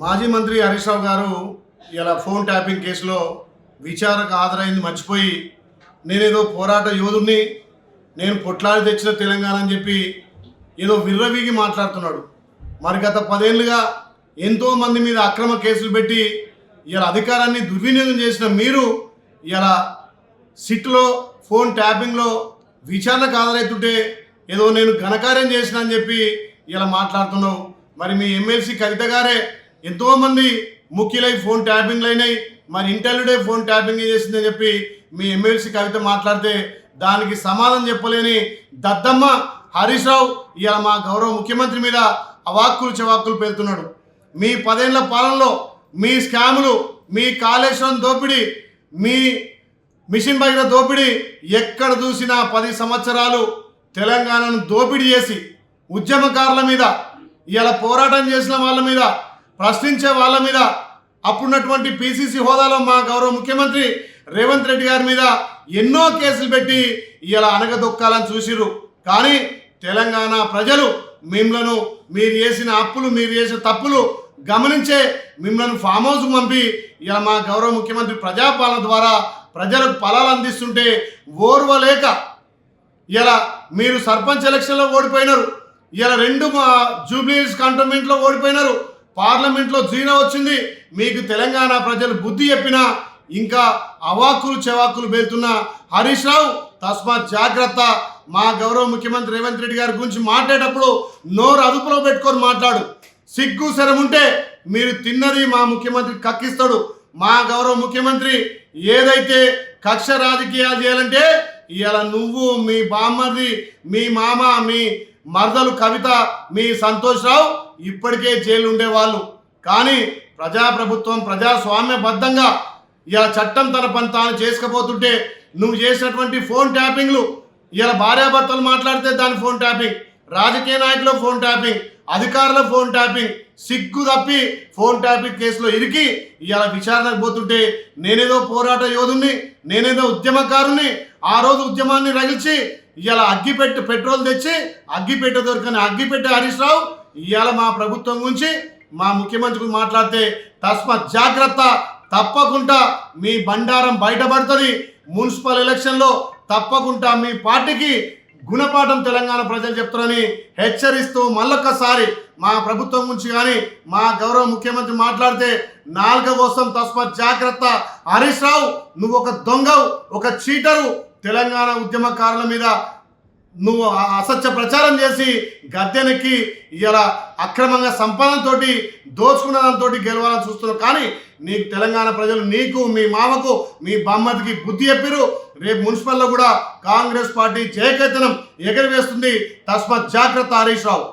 మాజీ మంత్రి హరీష్ రావు గారు ఇలా ఫోన్ ట్యాపింగ్ కేసులో విచారణకు హాజరైంది మర్చిపోయి నేనేదో పోరాట యోధుడిని, నేను పొట్లాడి తెచ్చిన తెలంగాణ అని చెప్పి ఏదో విర్రవీగి మాట్లాడుతున్నాడు. మరి గత 10 ఏళ్ళుగా ఎంతోమంది మీద అక్రమ కేసులు పెట్టి ఇలా అధికారాన్ని దుర్వినియోగం చేసిన మీరు ఇలా సిట్లో ఫోన్ ట్యాపింగ్లో విచారణకు హాజరవుతుంటే ఏదో నేను ఘనకార్యం చేసిన అని చెప్పి ఇలా మాట్లాడుతున్నావు. మరి మీ ఎమ్మెల్సీ కవిత గారే ఎంతోమంది ముఖ్యులై ఫోన్ ట్యాపింగ్లు అయినాయి, మరి ఇంటర్వ్యూడే ఫోన్ ట్యాపింగ్ చేసిందని చెప్పి మీ ఎమ్మెల్సీ కవిత మాట్లాడితే దానికి సమాధానం చెప్పలేని దద్దమ్మ హరీష్ రావు ఇలా మా గౌరవ ముఖ్యమంత్రి మీద అవాక్కులు చవాక్కులు పేరుతున్నాడు. మీ 10 ఏళ్ల పాలనలో మీ స్కాములు, మీ కాళేశ్వరం దోపిడీ, మీ మిషన్ భగీరథ దోపిడీ ఎక్కడ చూసినా 10 సంవత్సరాలు తెలంగాణను దోపిడీ చేసి ఉద్యమకారుల మీద, ఇలా పోరాటం చేసిన వాళ్ళ మీద, ప్రశ్నించే వాళ్ళ మీద, అప్పుడున్నటువంటి పిసిసి హోదాలో మా గౌరవ ముఖ్యమంత్రి రేవంత్ రెడ్డి గారి మీద ఎన్నో కేసులు పెట్టి ఇలా అనగదొక్కాలని చూసిరు. కానీ తెలంగాణ ప్రజలు మిమ్మలను, మీరు చేసిన అప్పులు, మీరు చేసిన తప్పులు గమనించే మిమ్మల్ని ఫామ్ హౌస్కు పంపి ఇలా మా గౌరవ ముఖ్యమంత్రి ప్రజాపాలన ద్వారా ప్రజలకు ఫలాలు అందిస్తుంటే ఓర్వలేక ఇలా మీరు సర్పంచ్ ఎలక్షన్లో ఓడిపోయినారు, ఇలా 2 జూబ్లీహిల్స్ కంటోన్మెంట్లో ఓడిపోయినారు, పార్లమెంట్లో 0 వచ్చింది. మీకు తెలంగాణ ప్రజలు బుద్ధి చెప్పినా ఇంకా అవాక్కులు చెవాక్కులు పేరుతున్న హరీష్ రావు తస్మాత్ జాగ్రత్త. మా గౌరవ ముఖ్యమంత్రి రేవంత్ రెడ్డి గారి గురించి మాట్లాడేటప్పుడు నోరు అదుపులో పెట్టుకొని మాట్లాడు. సిగ్గు శరం ఉంటే మీరు తిన్నది మా ముఖ్యమంత్రి కక్కిస్తాడు. మా గౌరవ ముఖ్యమంత్రి ఏదైతే కక్ష రాజకీయాలు చేయాలంటే ఇలా నువ్వు, మీ బామ్మది, మీ మామ, మీ మరదలు కవిత, మీ సంతోష్ రావు ఇప్పటికే జైలు ఉండేవాళ్ళు. కానీ ప్రజాప్రభుత్వం ప్రజాస్వామ్యబద్ధంగా ఇలా చట్టం తన పని తాను చేసుకపోతుంటే నువ్వు చేసినటువంటి ఫోన్ ట్యాపింగ్లు, ఇలా భార్యాభర్తలు మాట్లాడితే దాని ఫోన్ ట్యాపింగ్, రాజకీయ నాయకుల ఫోన్ ట్యాపింగ్, అధికారుల ఫోన్ ట్యాపింగ్, సిగ్గు తప్పి ఫోన్ ట్యాపింగ్ కేసులో ఇరికి ఇలా విచారణకు పోతుంటే నేనేదో పోరాట యోధుని, నేనేదో ఉద్యమకారుని, ఆ రోజు ఉద్యమాన్ని రగిల్చి ఇలా పెట్రోల్ తెచ్చి అగ్గిపెట్టె దొరకని అగ్గిపెట్టె హరీష్ రావు ఇవాళ మా ప్రభుత్వం గురించి, మా ముఖ్యమంత్రి మాట్లాడితే తస్మాత్ జాగ్రత్త. తప్పకుండా మీ బండారం బయటపడుతుంది. మున్సిపల్ ఎలక్షన్లో తప్పకుండా మీ పార్టీకి గుణపాఠం తెలంగాణ ప్రజలు చెప్తారని హెచ్చరిస్తూ మళ్ళొక్కసారి మా ప్రభుత్వం గురించి కానీ మా గౌరవ ముఖ్యమంత్రి మాట్లాడితే నాలుక కోసం తస్మాత్ జాగ్రత్త. హరీష్ రావు నువ్వు ఒక దొంగవు, ఒక చీటరు. తెలంగాణ ఉద్యమకారుల మీద నువ్వు అసత్య ప్రచారం చేసి గద్దెనెక్కి ఇలా అక్రమంగా సంపాదనతో దోచుకున్న దాంతో గెలవాలని చూస్తున్నావు. కానీ నీకు తెలంగాణ ప్రజలు, నీకు, మీ మామకు, మీ బామ్మతికి బుద్ధి చెప్పిరు. రేపు మున్సిపల్లో కూడా కాంగ్రెస్ పార్టీ జయకేతనం ఎగరవేస్తుంది. తస్మాత్ జాగ్రత్త హరీష్ రావు.